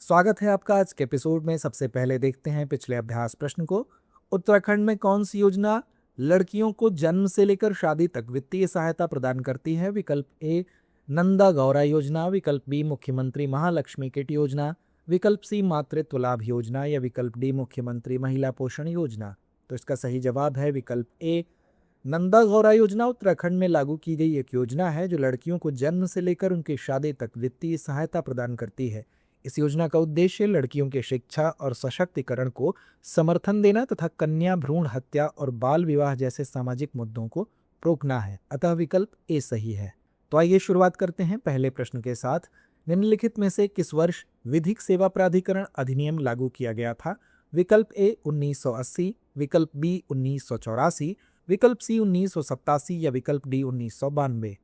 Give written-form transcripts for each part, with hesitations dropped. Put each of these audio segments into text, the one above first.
स्वागत है आपका आज के एपिसोड में। सबसे पहले देखते हैं पिछले अभ्यास प्रश्न को। उत्तराखंड में कौन सी योजना लड़कियों को जन्म से लेकर शादी तक वित्तीय सहायता प्रदान करती है? विकल्प ए नंदा गौरा योजना, विकल्प बी मुख्यमंत्री महालक्ष्मी किट योजना, विकल्प सी मातृत्व लाभ योजना या विकल्प डी मुख्यमंत्री महिला पोषण योजना। तो इसका सही जवाब है विकल्प ए नंदा गौरा योजना। उत्तराखंड में लागू की गई एक योजना है जो लड़कियों को जन्म से लेकर उनकी शादी तक वित्तीय सहायता प्रदान करती है। इस योजना का उद्देश्य लड़कियों की शिक्षा और सशक्तिकरण को समर्थन देना तथा कन्या भ्रूण हत्या और बाल विवाह जैसे सामाजिक मुद्दों को रोकना है। अतः विकल्प ए सही है। तो आइए शुरुआत करते हैं पहले प्रश्न के साथ। निम्नलिखित में से किस वर्ष विधिक सेवा प्राधिकरण अधिनियम लागू किया गया था? विकल्प ए 1980, विकल्प बी 1984, विकल्प सी 1987 या विकल्प डी 1992।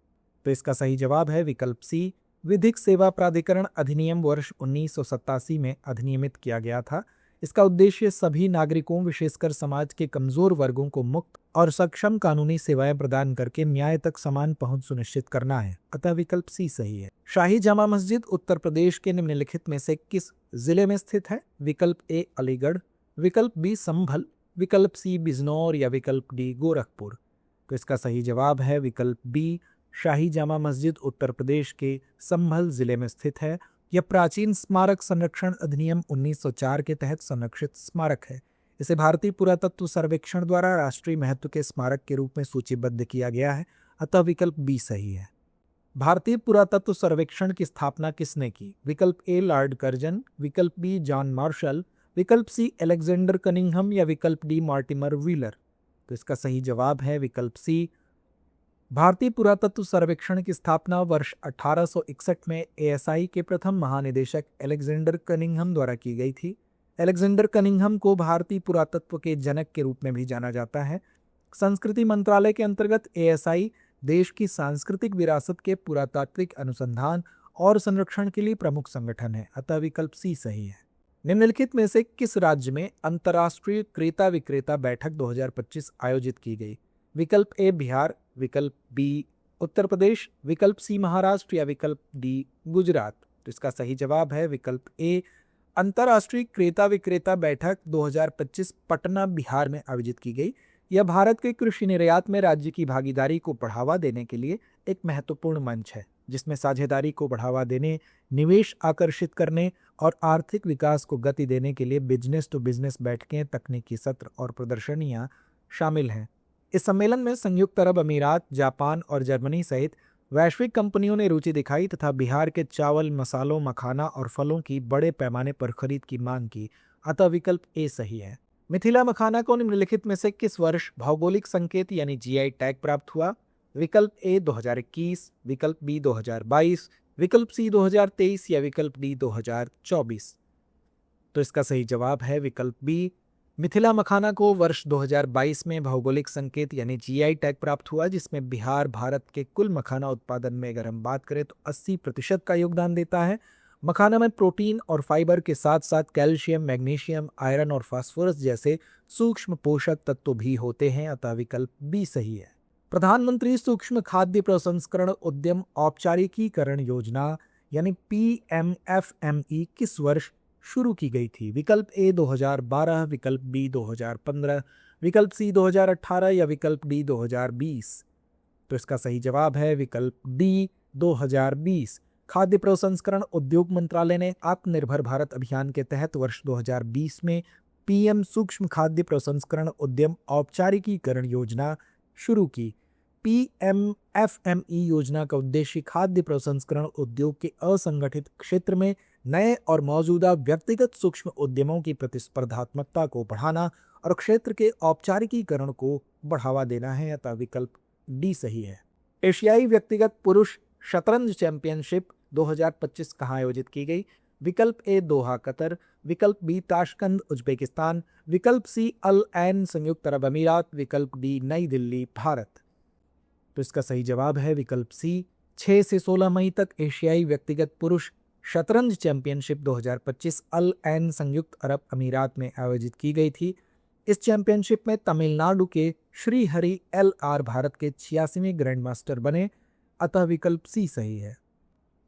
तो इसका सही जवाब है विकल्प सी विधिक सेवा प्राधिकरण अधिनियम वर्ष 1987 में अधिनियमित किया गया था। इसका उद्देश्य सभी नागरिकों विशेषकर समाज के कमजोर वर्गों को मुक्त और सक्षम कानूनी सेवाएं प्रदान करके न्याय तक समान पहुंच सुनिश्चित करना है। अतः विकल्प सी सही है। शाही जामा मस्जिद उत्तर प्रदेश के निम्नलिखित में से किस जिले में स्थित है? विकल्प ए अलीगढ़, विकल्प बी संभल, विकल्प सी बिजनौर या विकल्प डी गोरखपुर। तो इसका सही जवाब है विकल्प बी शाही जामा मस्जिद उत्तर प्रदेश के संभल जिले में स्थित है। यह प्राचीन स्मारक संरक्षण अधिनियम 1904 के तहत संरक्षित स्मारक है। इसे भारतीय पुरातत्व सर्वेक्षण द्वारा राष्ट्रीय महत्व के स्मारक के रूप में सूचीबद्ध किया गया है। अतः विकल्प बी सही है। भारतीय पुरातत्व सर्वेक्षण की स्थापना किसने की? विकल्प ए लॉर्ड कर्जन, विकल्प बी जॉन मार्शल, विकल्प सी अलेक्जेंडर कनिंघम या विकल्प डी मॉर्टिमर व्हीलर। तो इसका सही जवाब है विकल्प सी। भारतीय पुरातत्व सर्वेक्षण की स्थापना वर्ष 1861 में एएसआई के प्रथम महानिदेशक अलेक्जेंडर कनिंघम द्वारा की गई थी। अलेक्जेंडर कनिंघम को भारतीय पुरातत्व के जनक के रूप में भी जाना जाता है। संस्कृति मंत्रालय के अंतर्गत एएसआई देश की सांस्कृतिक विरासत के पुरातात्विक अनुसंधान और संरक्षण के लिए प्रमुख संगठन है। अतः विकल्प सी सही है। निम्नलिखित में से किस राज्य में अंतर्राष्ट्रीय क्रेता विक्रेता बैठक 2025 आयोजित की गई? विकल्प ए बिहार, विकल्प बी उत्तर प्रदेश, विकल्प सी महाराष्ट्र या विकल्प डी गुजरात। तो इसका सही जवाब है विकल्प ए अंतर्राष्ट्रीय क्रेता विक्रेता बैठक 2025 पटना बिहार में आयोजित की गई। यह भारत के कृषि निर्यात में राज्य की भागीदारी को बढ़ावा देने के लिए एक महत्वपूर्ण मंच है, जिसमें साझेदारी को बढ़ावा देने, निवेश आकर्षित करने और आर्थिक विकास को गति देने के लिए बिजनेस टू बिजनेस बैठकें, तकनीकी सत्र और प्रदर्शनियां शामिल हैं। इस सम्मेलन में संयुक्त अरब अमीरात, जापान और जर्मनी सहित वैश्विक कंपनियों ने रुचि दिखाई तथा बिहार के चावल, मसालों, मखाना और फलों की बड़े पैमाने पर खरीद की मांग की। अतः विकल्प ए सही है। मिथिला मखाना को निम्नलिखित में से किस वर्ष भौगोलिक संकेत यानी जीआई टैग प्राप्त हुआ? विकल्प ए 2021, विकल्प बी 2022, विकल्प सी 2023 या विकल्प डी 2024। तो इसका सही जवाब है विकल्प बी। मिथिला मखाना को वर्ष 2022 में भौगोलिक संकेत यानी जीआई टैग प्राप्त हुआ, जिसमें बिहार भारत के कुल मखाना उत्पादन में अगर हम बात करें तो 80% का योगदान देता है। मखाना में प्रोटीन और फाइबर के साथ साथ कैल्शियम, मैग्नीशियम, आयरन और फास्फोरस जैसे सूक्ष्म पोषक तत्व भी होते हैं। अतः विकल्प बी सही है। प्रधानमंत्री सूक्ष्म खाद्य प्रसंस्करण उद्यम औपचारिकीकरण योजना यानी पीएमएफएमई किस वर्ष शुरू की गई थी? विकल्प ए 2012, विकल्प बी 2015, विकल्प सी 2018 या विकल्प डी 2020। तो इसका सही जवाब है विकल्प डी 2020। खाद्य प्रसंस्करण उद्योग मंत्रालय ने आत्मनिर्भर भारत अभियान के तहत वर्ष 2020 में पीएम सूक्ष्म खाद्य प्रसंस्करण उद्यम औपचारिकीकरण योजना शुरू की। पीएमएफएमई योजना का उद्देश्य खाद्य प्रसंस्करण उद्योग के असंगठित क्षेत्र में नए और मौजूदा व्यक्तिगत सूक्ष्म उद्यमों की प्रतिस्पर्धात्मकता को बढ़ाना और क्षेत्र के औपचारिकीकरण को बढ़ावा देना है। अतः विकल्प डी सही है। एशियाई व्यक्तिगत पुरुष शतरंज चैंपियनशिप 2025 कहाँ आयोजित की गई? विकल्प ए दोहा कतर, विकल्प बी ताशकंद उज्बेकिस्तान, विकल्प सी अल ऐन संयुक्त अरब अमीरात, विकल्प डी नई दिल्ली भारत। तो इसका सही जवाब है विकल्प सी। 6 से 16 मई तक एशियाई व्यक्तिगत पुरुष शतरंज चैंपियनशिप 2025 अल ऐन संयुक्त अरब अमीरात में आयोजित की गई थी। इस चैंपियनशिप में तमिलनाडु के श्री हरि एल आर भारत के 86वें ग्रैंड मास्टर बने। अतः विकल्प सी सही है।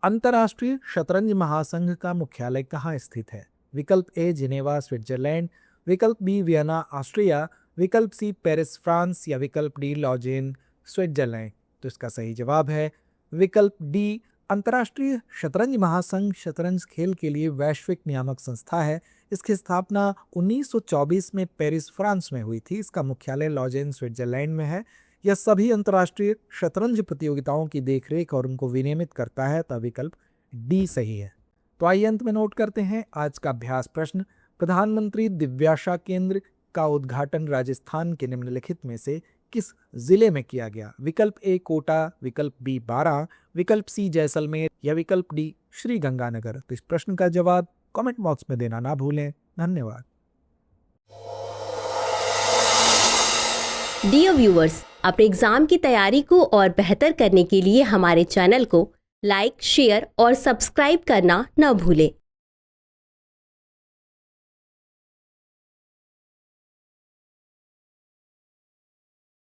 अंतर्राष्ट्रीय शतरंज महासंघ का मुख्यालय कहाँ स्थित है? विकल्प ए जिनेवा स्विट्जरलैंड, विकल्प बी वियना ऑस्ट्रिया, विकल्प सी पेरिस फ्रांस या विकल्प डी लॉजेन स्विट्जरलैंड। तो इसका सही जवाब है विकल्प डी। अंतर्राष्ट्रीय शतरंज महासंघ शतरंज खेल के लिए वैश्विक नियामक संस्था है। इसकी स्थापना 1924 में पेरिस फ्रांस में हुई थी। इसका मुख्यालय लॉजेन स्विट्जरलैंड में है। यह सभी अंतर्राष्ट्रीय शतरंज प्रतियोगिताओं की देखरेख और उनको विनियमित करता है। तो विकल्प डी सही है। तो आइए अंत में नोट करते हैं आज का अभ्यास प्रश्न। प्रधानमंत्री दिव्याशा केंद्र का उद्घाटन राजस्थान के निम्नलिखित में से किस जिले में किया गया? विकल्प ए कोटा, विकल्प बी बारां, विकल्प सी जैसलमेर या विकल्प डी श्री गंगानगर। तो इस प्रश्न का जवाब कमेंट बॉक्स में देना ना भूलें। धन्यवाद। डियर व्यूअर्स, अपने एग्जाम की तैयारी को और बेहतर करने के लिए हमारे चैनल को लाइक, शेयर और सब्सक्राइब करना न भूलें।